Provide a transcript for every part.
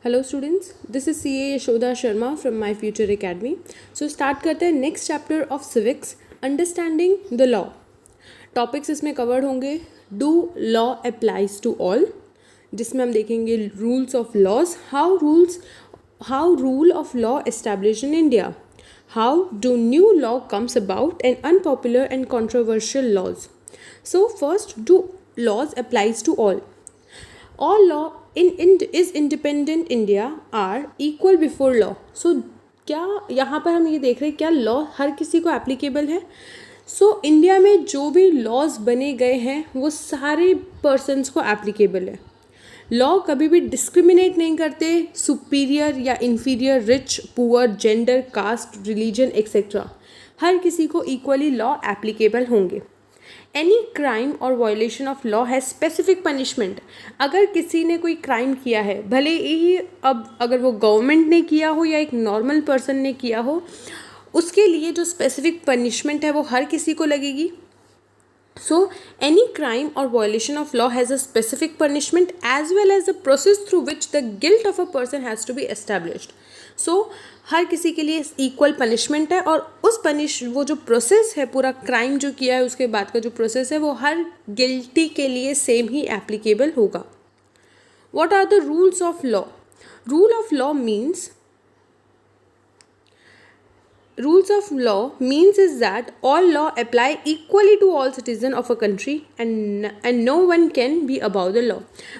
Hello students, this is CA Yashoda Sharma from my future academy. So start करते हैं next chapter of civics, understanding the law. Topics इसमें covered होंगे। Do law applies to all, जिसमें हम देखेंगे rules of laws, how rule of law establish in India, how do new law comes about and unpopular and controversial laws. So first, do laws applies to all. All law is independent India are equal before law. So क्या यहाँ पर हम ये देख रहे हैं, क्या law हर किसी को एप्लीकेबल है? इंडिया में जो भी लॉज बने गए हैं वो सारे पर्सनस को एप्लीकेबल है। लॉ कभी भी डिस्क्रिमिनेट नहीं करते सुपीरियर या inferior, rich poor, gender, caste, religion etcetera. हर किसी को इक्वली लॉ एप्लीकेबल होंगे। एनी क्राइम और violation of law has specific punishment. अगर किसी ने कोई क्राइम किया है, भले ही अब अगर वो गवर्नमेंट ने किया हो या एक नॉर्मल पर्सन ने किया हो, उसके लिए जो स्पेसिफिक पनिशमेंट है वो हर किसी को लगेगी। So, any crime or violation of law has a specific punishment as well as a process through which the guilt of a person has to be established. So, हर किसी के लिए इक्वल पनिशमेंट है और वो जो प्रोसेस है, पूरा crime जो किया है उसके बाद का जो प्रोसेस है वो हर गिल्टी के लिए सेम ही एप्लीकेबल होगा। What are the rules of law? Rule of law means Rules of law means is that all law apply equally to all citizen of a country and no one can be above the law.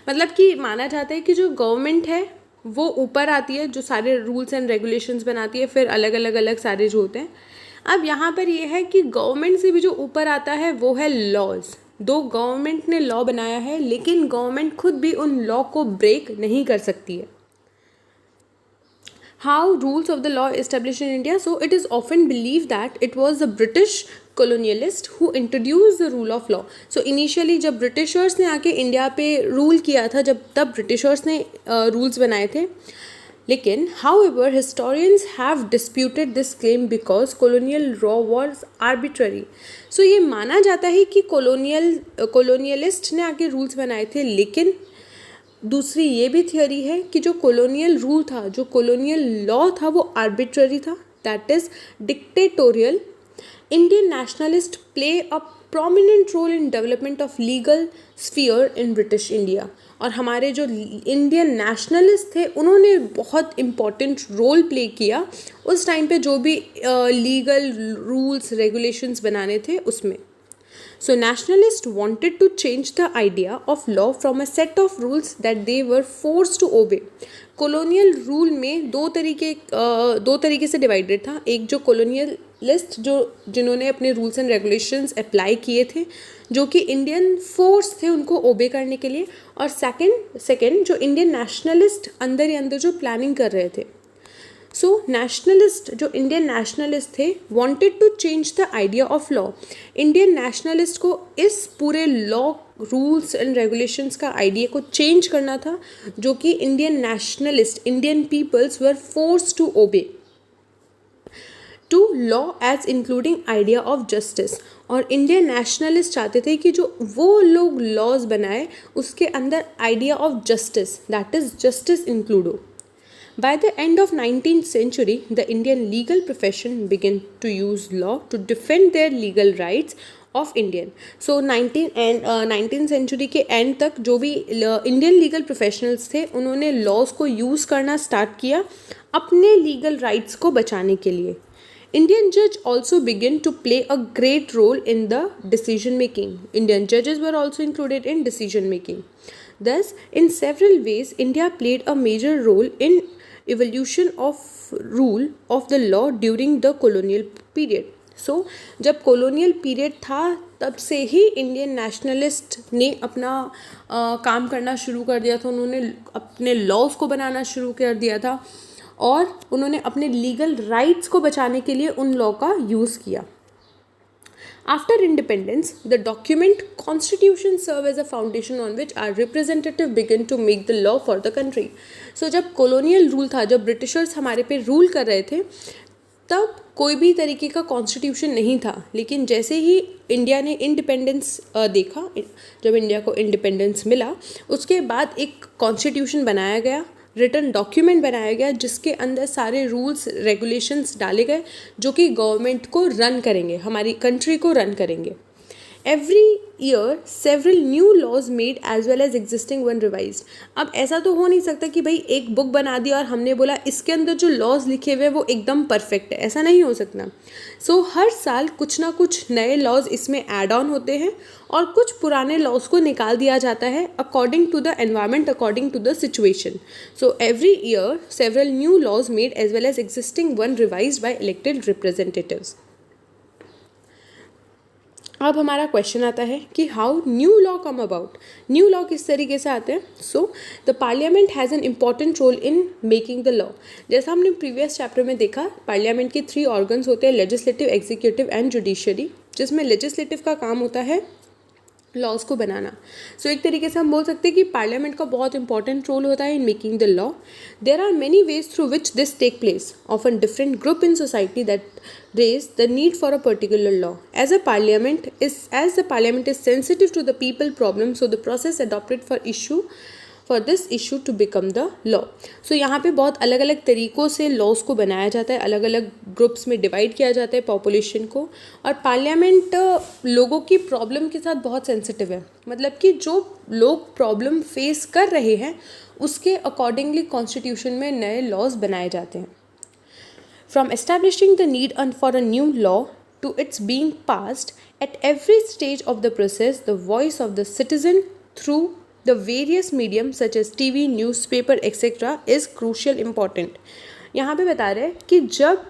मतलब कि माना जाता है कि जो government है वो ऊपर आती है, जो सारे रूल्स एंड रेगुलेशंस बनाती है, फिर अलग अलग सारे जो होते हैं। अब यहाँ पर ये है कि गवर्नमेंट से भी जो ऊपर आता है वो है लॉज। दो गवर्नमेंट ने लॉ बनाया है लेकिन गवर्नमेंट खुद भी उन लॉ को ब्रेक नहीं कर सकती है। How rules of the law established in India? So it is often believed that it was the British colonialist who introduced the rule of law. So initially जब ब्रिटिशर्स ने आके इंडिया पे rule किया था, तब ब्रिटिशर्स ने rules बनाए थे। लेकिन however historians have disputed this claim because colonial law was arbitrary. So ये माना जाता है कि colonialist ने आके रूल्स बनाए थे, लेकिन दूसरी ये भी थियोरी है कि जो कॉलोनियल रूल था, जो कॉलोनियल लॉ था, वो आर्बिट्ररी था, that is dictatorial. Indian nationalist play a prominent role in development of legal sphere in British India. और हमारे जो इंडियन नेशनलिस्ट थे उन्होंने बहुत इम्पॉर्टेंट रोल प्ले किया उस टाइम पे, जो भी लीगल रूल्स रेगुलेशंस बनाने थे उसमें। So nationalists wanted to change the idea of law from a set of rules that they were forced to obey. Colonial rule में दो तरीके से डिवाइडेड था। एक जो कॉलोनियलिस्ट जिन्होंने अपने रूल्स एंड रेगुलेशंस अप्लाई किए थे, जो कि इंडियन फोर्स थे उनको ओबे करने के लिए, और सेकंड जो इंडियन नेशनलिस्ट अंदर ही अंदर जो प्लानिंग कर रहे थे। सो नेशनलिस्ट, जो इंडियन नेशनलिस्ट थे, wanted to change the idea of law. Indian nationalist को इस पूरे लॉ रूल्स एंड रेगुलेशंस का आइडिया को चेंज करना था, जो कि Indian peoples were forced to obey to law as including idea of justice. और इंडियन नेशनलिस्ट चाहते थे कि जो वो लोग लॉज बनाए उसके अंदर idea of justice, that is justice include हो। By the end of 19th century, the Indian legal profession began to use law to defend their legal rights of Indian. So 19th century के end तक जो भी Indian legal professionals थे उन्होंने laws को use करना start किया अपने लीगल राइट्स को बचाने के लिए। Indian judge also began to play a great role in the decision making. Indian judges were also included in decision making. Thus, in several ways, India played a major role in evolution of rule of the law during the colonial period. So, जब colonial period था तब से ही Indian nationalist ने अपना काम करना शुरू कर दिया था। उन्होंने अपने लॉज को बनाना शुरू कर दिया था और उन्होंने अपने लीगल राइट्स को बचाने के लिए उन लॉ का यूज़ किया। After independence, the document Constitution served as a foundation on which our representative began to make the law for the country. So जब colonial rule था, जब ब्रिटिशर्स हमारे पे रूल कर रहे थे, तब कोई भी तरीके का कॉन्स्टिट्यूशन नहीं था। लेकिन जैसे ही इंडिया ने इंडिपेंडेंस देखा, जब इंडिया को इंडिपेंडेंस मिला उसके बाद एक कॉन्स्टिट्यूशन बनाया गया रिटन डॉक्यूमेंट बनाया गया जिसके अंदर सारे रूल्स रेगुलेशंस डाले गए जो कि गवर्नमेंट को रन करेंगे, हमारी कंट्री को रन करेंगे. Every year several new laws made as well as existing one revised. अब ऐसा तो हो नहीं सकता कि भाई एक बुक बना दी और हमने बोला इसके अंदर जो लॉज लिखे हुए हैं वो एकदम परफेक्ट है, ऐसा नहीं हो सकता. सो हर साल कुछ ना कुछ नए लॉज इसमें ऐड ऑन होते हैं और कुछ पुराने लॉज को निकाल दिया जाता है according to the environment, according to the situation. So every year several new laws made as well as existing one revised by elected representatives. अब हमारा क्वेश्चन आता है कि how new law come about. New law किस तरीके से आते हैं. So the parliament has an important role in making the law. जैसा हमने प्रीवियस चैप्टर में देखा, पार्लियामेंट के 3 ऑर्गन्स होते हैं, लेजिस्लेटिव, एग्जीक्यूटिव एंड जुडिशरी, जिसमें लेजिस्लेटिव का काम होता है लॉज को बनाना. सो एक तरीके से हम बोल सकते हैं कि पार्लियामेंट का बहुत इंपॉर्टेंट रोल होता है in making the law. There are many ways through which this take place. Often different group in society that raise the need for a particular law. As the parliament is sensitive to the people problem, so the process adopted for this issue to become the law. So यहाँ पे बहुत अलग अलग तरीक़ों से laws को बनाया जाता है, अलग अलग ग्रुप्स में डिवाइड किया जाता है पॉपुलेशन को. और पार्लियामेंट लोगों की प्रॉब्लम के साथ बहुत सेंसिटिव है, मतलब कि जो लोग प्रॉब्लम फेस कर रहे हैं उसके अकॉर्डिंगली कॉन्स्टिट्यूशन में नए लॉज बनाए जाते हैं. From establishing the need for a new law to its being passed, at every stage of the process, the voice of the citizen through the various mediums such as TV, newspaper, etc. is crucial important. यहाँ पे बता रहे हैं कि जब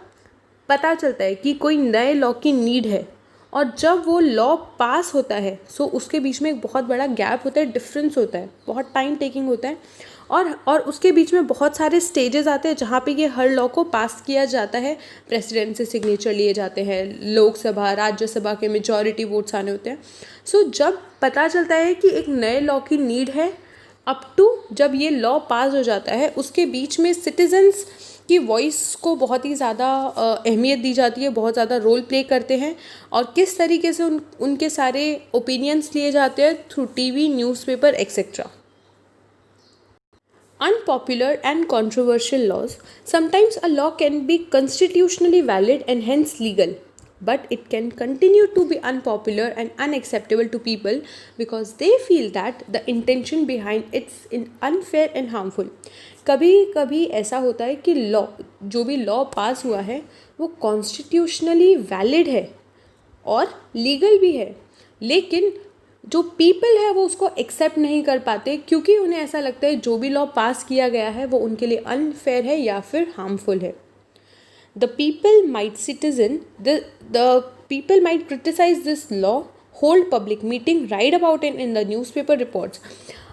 पता चलता है कि कोई नए लॉ की नीड है और जब वो लॉ पास होता है, सो उसके बीच में एक बहुत बड़ा गैप होता है, डिफरेंस होता है, बहुत टाइम टेकिंग होता है और उसके बीच में बहुत सारे स्टेजेस आते हैं जहाँ पे ये हर लॉ को पास किया जाता है. प्रेसिडेंट से सिग्नेचर लिए जाते हैं, लोकसभा राज्यसभा के मेजॉरिटी वोट्स आने होते हैं. सो जब पता चलता है कि एक नए लॉ की नीड है अप टू जब ये लॉ पास हो जाता है, उसके बीच में सिटीजन्स की वॉइस को बहुत ही ज़्यादा अहमियत दी जाती है, बहुत ज़्यादा रोल प्ले करते हैं. और किस तरीके से उनके सारे ओपिनियंस लिए जाते हैं through TV, newspaper etcetera. Unpopular and controversial laws. Sometimes a law can be constitutionally valid and hence legal, but it can continue to be unpopular and unacceptable to people because they feel that the intention behind it's unfair and harmful. कभी कभी ऐसा होता है कि law, जो भी law पास हुआ है वो कॉन्स्टिट्यूशनली वैलिड है और लीगल भी है, लेकिन जो पीपल है वो उसको एक्सेप्ट नहीं कर पाते क्योंकि उन्हें ऐसा लगता है जो भी लॉ पास किया गया है वो उनके लिए अनफेयर है या फिर हार्मफुल है. The people might criticise this law, hold public meeting, write about it in the newspaper reports.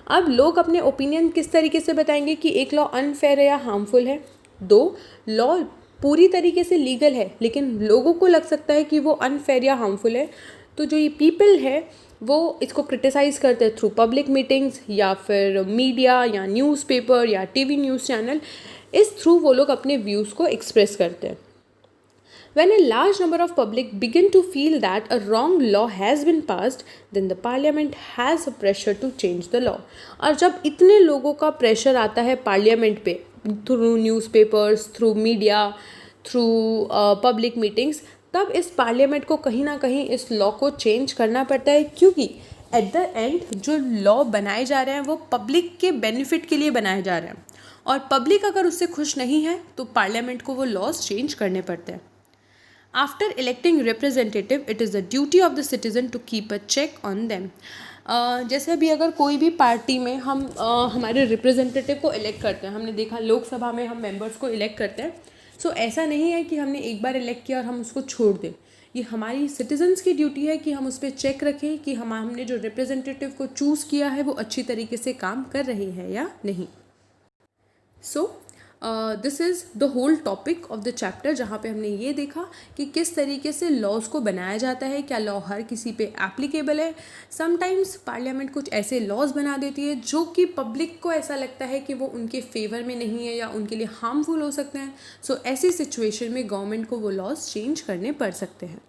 अब लोग अपने ओपिनियन किस तरीके से बताएंगे कि एक लॉ अनफेयर है या हार्मफुल है. दो लॉ पूरी तरीके से लीगल है लेकिन लोगों को लग सकता है कि वो अनफेयर या हार्मफुल है, तो जो ये पीपल है वो इसको क्रिटिसाइज़ करते हैं थ्रू पब्लिक मीटिंग्स या फिर मीडिया या न्यूज़पेपर या टीवी न्यूज़ चैनल. इस थ्रू वो लोग अपने व्यूज़ को एक्सप्रेस करते हैं. When a large number of public begin to feel that a wrong law has been passed, then the parliament has a pressure to change the law. और जब इतने लोगों का प्रेशर आता है पार्लियामेंट पे through newspapers, through media, through public meetings, तब इस पार्लियामेंट को कहीं ना कहीं इस लॉ को चेंज करना पड़ता है क्योंकि एट द एंड जो लॉ बनाए जा रहे हैं वो पब्लिक के बेनिफिट के लिए बनाए जा रहे हैं और पब्लिक अगर उससे खुश नहीं है तो पार्लियामेंट को वो लॉज चेंज करने पड़ते हैं. After electing representative, it is the duty of the citizen to keep a check on them. जैसे अभी अगर कोई भी पार्टी में हम हमारे रिप्रेजेंटेटिव को इलेक्ट करते हैं, हमने देखा लोकसभा में हम मेंबर्स को इलेक्ट करते हैं. सो ऐसा नहीं है कि हमने एक बार इलेक्ट किया और हम उसको छोड़ दें. ये हमारी सिटीजन्स की ड्यूटी है कि हम उस पर चेक रखें कि हमने जो रिप्रेजेंटेटिव को चूज़ किया है वो अच्छी तरीके से काम कर रही है या नहीं. So this is the whole topic of the chapter, जहाँ पे हमने ये देखा कि किस तरीके से लॉज को बनाया जाता है, क्या लॉ हर किसी पे एप्लीकेबल है. समटाइम्स पार्लियामेंट कुछ ऐसे लॉज बना देती है जो कि पब्लिक को ऐसा लगता है कि वो उनके फेवर में नहीं है या उनके लिए हार्मफुल हो सकते हैं. सो ऐसी सिचुएशन में गवर्नमेंट को वो लॉज चेंज करने पड़ सकते हैं.